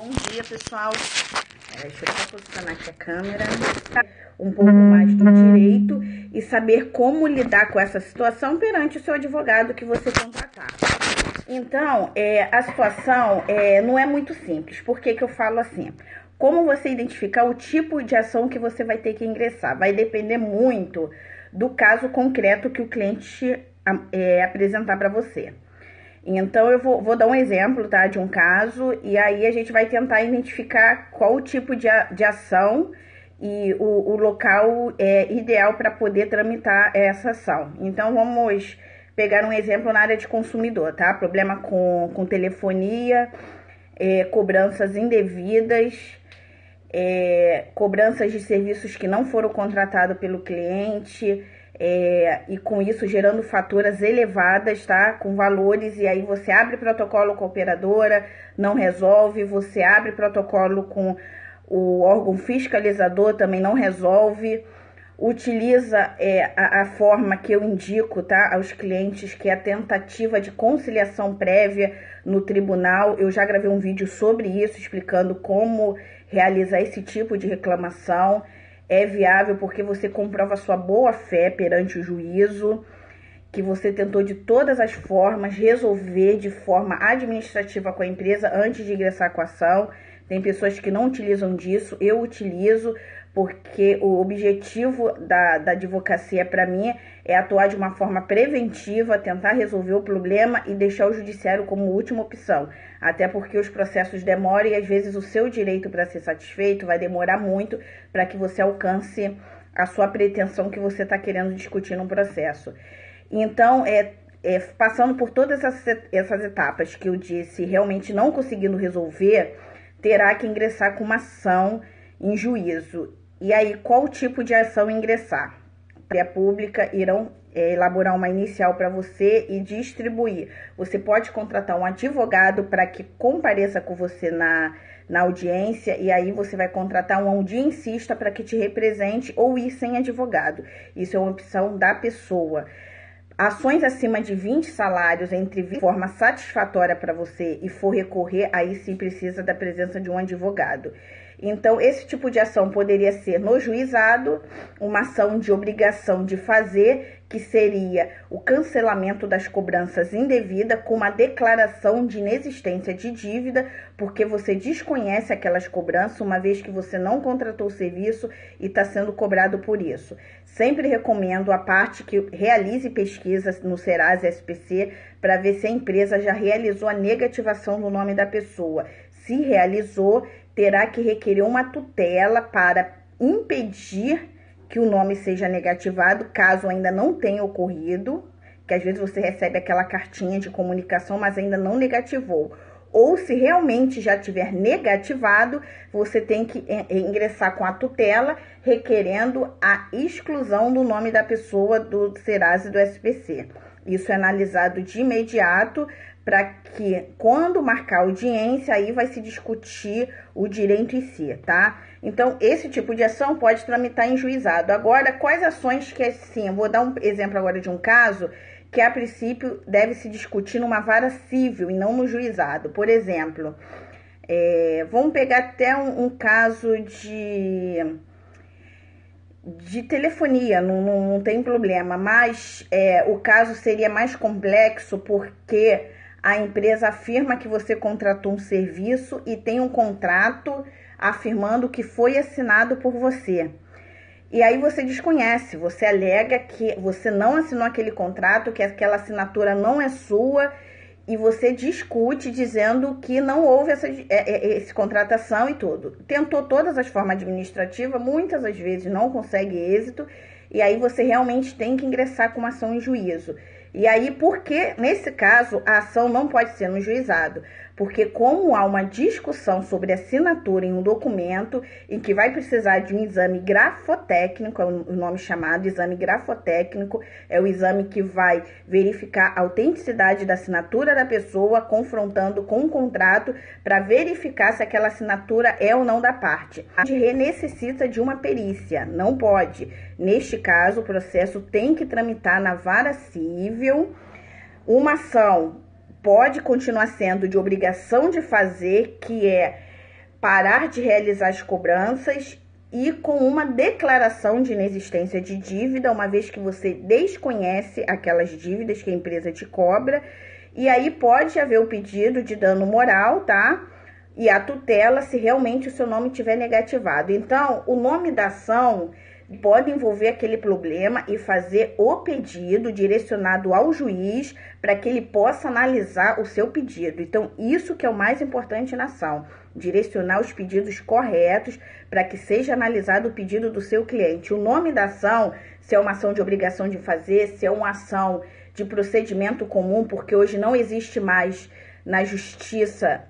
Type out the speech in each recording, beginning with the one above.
Bom dia, pessoal. Deixa eu só posicionar aqui a câmera. Um pouco mais do direito e saber como lidar com essa situação perante o seu advogado que você contratar. Então, a situação não é muito simples. Por que que eu falo assim? Como você identificar o tipo de ação que você vai ter que ingressar? Vai depender muito do caso concreto que o cliente apresentar para você. Então, eu vou dar um exemplo, tá, de um caso, e aí a gente vai tentar identificar qual o tipo de ação e o local ideal para poder tramitar essa ação. Então, vamos pegar um exemplo na área de consumidor, tá? Problema com telefonia, cobranças indevidas, cobranças de serviços que não foram contratados pelo cliente, e com isso gerando faturas elevadas, tá? Com valores, e aí você abre protocolo com a operadora, não resolve, você abre protocolo com o órgão fiscalizador, também não resolve, utiliza a forma que eu indico, tá, aos clientes, que é a tentativa de conciliação prévia no tribunal. Eu já gravei um vídeo sobre isso, explicando como realizar esse tipo de reclamação. É viável porque você comprova sua boa-fé perante o juízo, que você tentou de todas as formas resolver de forma administrativa com a empresa antes de ingressar com a ação. Tem pessoas que não utilizam disso, eu utilizo, porque o objetivo da advocacia para mim é atuar de uma forma preventiva, tentar resolver o problema e deixar o judiciário como última opção. Até porque os processos demoram e às vezes o seu direito para ser satisfeito vai demorar muito para que você alcance a sua pretensão que você está querendo discutir num processo. Então, passando por todas essas etapas que eu disse, realmente não conseguindo resolver, terá que ingressar com uma ação em juízo. E aí, qual tipo de ação ingressar? A pública irão elaborar uma inicial para você e distribuir. Você pode contratar um advogado para que compareça com você na audiência, e aí você vai contratar um audiencista para que te represente ou ir sem advogado. Isso é uma opção da pessoa. Ações acima de 20 salários de forma satisfatória para você e for recorrer, aí sim precisa da presença de um advogado. Então, esse tipo de ação poderia ser no juizado, uma ação de obrigação de fazer, que seria o cancelamento das cobranças indevidas com uma declaração de inexistência de dívida, porque você desconhece aquelas cobranças, uma vez que você não contratou o serviço e está sendo cobrado por isso. Sempre recomendo a parte que realize pesquisa no Serasa SPC para ver se a empresa já realizou a negativação do nome da pessoa. Se realizou, terá que requerer uma tutela para impedir que o nome seja negativado, caso ainda não tenha ocorrido, que às vezes você recebe aquela cartinha de comunicação, mas ainda não negativou. Ou se realmente já tiver negativado, você tem que ingressar com a tutela, requerendo a exclusão do nome da pessoa do Serasa e do SPC. Isso é analisado de imediato, para que quando marcar audiência, aí vai se discutir o direito em si, tá? Então, esse tipo de ação pode tramitar em juizado. Agora, quais ações que eu vou dar um exemplo agora de um caso que a princípio deve se discutir numa vara civil e não no juizado. Por exemplo, vamos pegar até um caso de telefonia, não tem problema, mas o caso seria mais complexo porque a empresa afirma que você contratou um serviço e tem um contrato afirmando que foi assinado por você. E aí você desconhece, você alega que você não assinou aquele contrato, que aquela assinatura não é sua, e você discute dizendo que não houve essa contratação e tudo. Tentou todas as formas administrativas, muitas das vezes não consegue êxito, e aí você realmente tem que ingressar com uma ação em juízo. E aí, porque nesse caso a ação não pode ser no juizado? Porque como há uma discussão sobre assinatura em um documento em que vai precisar de um exame grafotécnico, é o nome chamado exame grafotécnico, é o exame que vai verificar a autenticidade da assinatura da pessoa, confrontando com o contrato, para verificar se aquela assinatura é ou não da parte. A gente necessita de uma perícia, não pode. Neste caso, o processo tem que tramitar na vara civil. Uma ação pode continuar sendo de obrigação de fazer, que é parar de realizar as cobranças e com uma declaração de inexistência de dívida, uma vez que você desconhece aquelas dívidas que a empresa te cobra. E aí pode haver o pedido de dano moral, tá? E a tutela se realmente o seu nome estiver negativado. Então, o nome da ação pode envolver aquele problema e fazer o pedido direcionado ao juiz para que ele possa analisar o seu pedido. Então, isso que é o mais importante na ação, direcionar os pedidos corretos para que seja analisado o pedido do seu cliente. O nome da ação, se é uma ação de obrigação de fazer, se é uma ação de procedimento comum, porque hoje não existe mais na justiça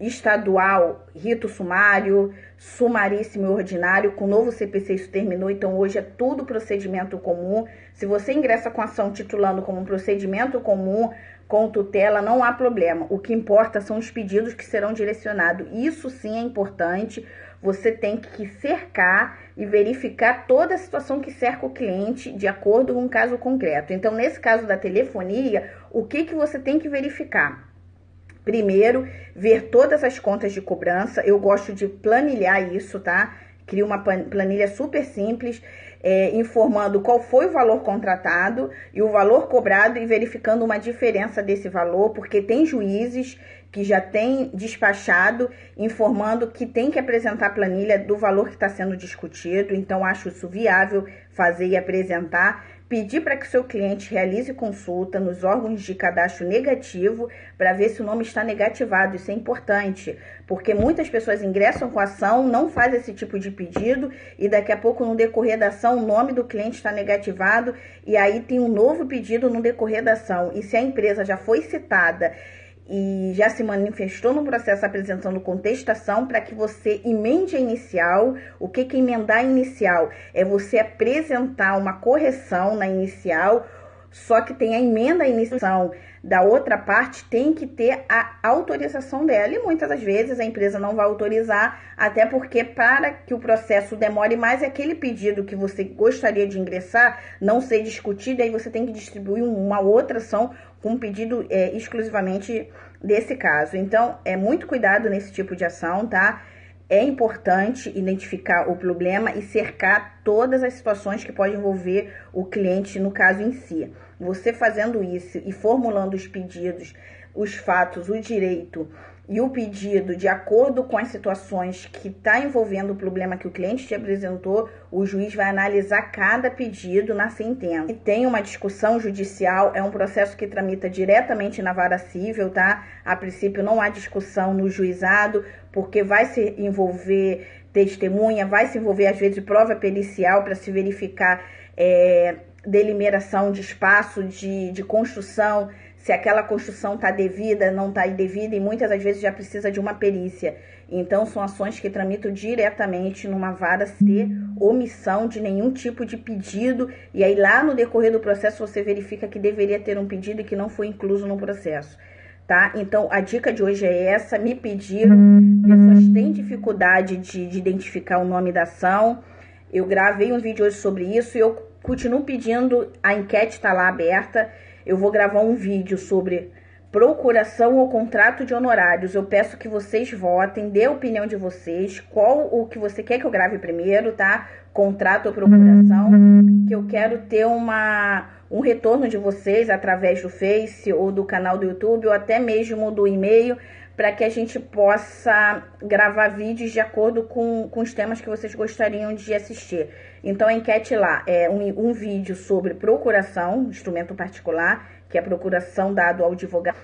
estadual, rito sumário, sumaríssimo e ordinário. Com o novo CPC isso terminou, então hoje é tudo procedimento comum. Se você ingressa com ação titulando como um procedimento comum, com tutela, não há problema. O que importa são os pedidos que serão direcionados. Isso sim é importante. Você tem que cercar e verificar toda a situação que cerca o cliente de acordo com o caso concreto. Então, nesse caso da telefonia, o que você tem que verificar? Primeiro, ver todas as contas de cobrança. Eu gosto de planilhar isso, tá? Crio uma planilha super simples, informando qual foi o valor contratado e o valor cobrado e verificando uma diferença desse valor, porque tem juízes que já têm despachado, informando que tem que apresentar a planilha do valor que está sendo discutido. Então, acho isso viável fazer e apresentar. Pedir para que o seu cliente realize consulta nos órgãos de cadastro negativo para ver se o nome está negativado. Isso é importante, porque muitas pessoas ingressam com a ação, não fazem esse tipo de pedido e daqui a pouco, no decorrer da ação, o nome do cliente está negativado e aí tem um novo pedido no decorrer da ação. E se a empresa já foi citada e já se manifestou no processo apresentando contestação, para que você emende a inicial. O que é emendar a inicial? É você apresentar uma correção na inicial, só que tem a emenda à inicial da outra parte, tem que ter a autorização dela. E muitas das vezes a empresa não vai autorizar, até porque para que o processo demore mais, aquele pedido que você gostaria de ingressar não ser discutido, aí você tem que distribuir uma outra ação com um pedido exclusivamente desse caso. Então, muito cuidado nesse tipo de ação, tá? É importante identificar o problema e cercar todas as situações que podem envolver o cliente no caso em si. Você fazendo isso e formulando os pedidos, os fatos, o direito e o pedido de acordo com as situações que está envolvendo o problema que o cliente te apresentou, o juiz vai analisar cada pedido na sentença. E tem uma discussão judicial, é um processo que tramita diretamente na vara civil, tá? A princípio não há discussão no juizado, porque vai se envolver testemunha, vai se envolver às vezes prova pericial para se verificar delimitação de espaço, de construção, se aquela construção está devida, não está indevida, e muitas das vezes já precisa de uma perícia. Então, são ações que tramitam diretamente numa vara sem ter omissão de nenhum tipo de pedido, e aí lá no decorrer do processo você verifica que deveria ter um pedido e que não foi incluso no processo, tá? Então, a dica de hoje é essa. Me pediram, pessoas têm dificuldade de identificar o nome da ação. Eu gravei um vídeo hoje sobre isso e eu continuo pedindo, a enquete está lá aberta. Eu vou gravar um vídeo sobre procuração ou contrato de honorários. Eu peço que vocês votem, dê a opinião de vocês, qual o que você quer que eu grave primeiro, tá? Contrato ou procuração, que eu quero ter um retorno de vocês através do Face ou do canal do YouTube ou até mesmo do e-mail, para que a gente possa gravar vídeos de acordo com os temas que vocês gostariam de assistir. Então, a enquete lá é um vídeo sobre procuração, instrumento particular, que é a procuração dado ao advogado,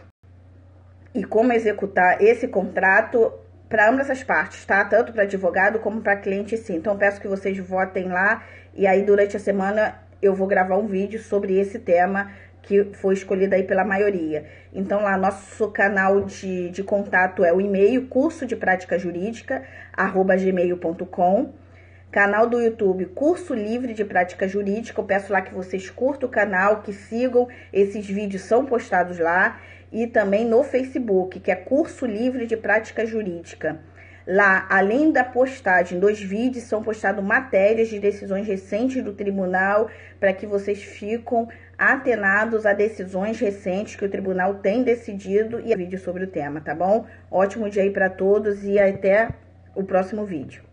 e como executar esse contrato para ambas as partes, tá? Tanto para advogado como para cliente, sim. Então, peço que vocês votem lá, e aí durante a semana eu vou gravar um vídeo sobre esse tema que foi escolhido aí pela maioria. Então, lá, nosso canal de contato é o e-mail cursodepraticajurídica@gmail.com. Canal do YouTube, Curso Livre de Prática Jurídica. Eu peço lá que vocês curtam o canal, que sigam. Esses vídeos são postados lá. E também no Facebook, que é Curso Livre de Prática Jurídica. Lá, além da postagem dos vídeos, são postadas matérias de decisões recentes do tribunal, para que vocês fiquem atenados a decisões recentes que o tribunal tem decidido, e vídeo sobre o tema, tá bom? Ótimo dia aí para todos e até o próximo vídeo.